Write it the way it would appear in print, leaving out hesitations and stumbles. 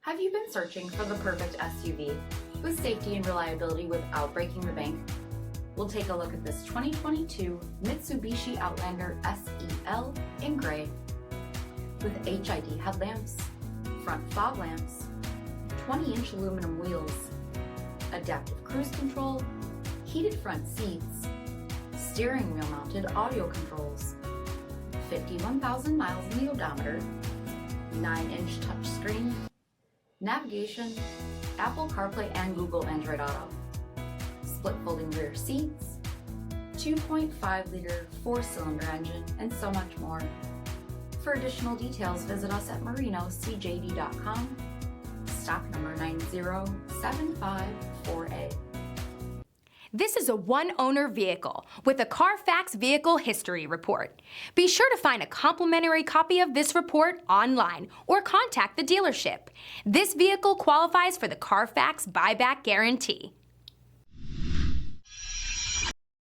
Have you been searching for the perfect SUV with safety and reliability without breaking the bank? We'll take a look at this 2022 Mitsubishi Outlander SEL in gray. With HID headlamps, front fog lamps, 20-inch aluminum wheels, adaptive cruise control, heated front seats, steering wheel mounted audio controls, 51,000 miles in the odometer, 9-inch touchscreen, navigation, Apple CarPlay and Google Android Auto, split folding rear seats, 2.5-liter 4-cylinder engine, and so much more. For additional details, visit us at marinocjd.com, stock number 90754A. This is a one-owner vehicle with a CARFAX Vehicle History Report. Be sure to find a complimentary copy of this report online or contact the dealership. This vehicle qualifies for the CARFAX Buyback Guarantee.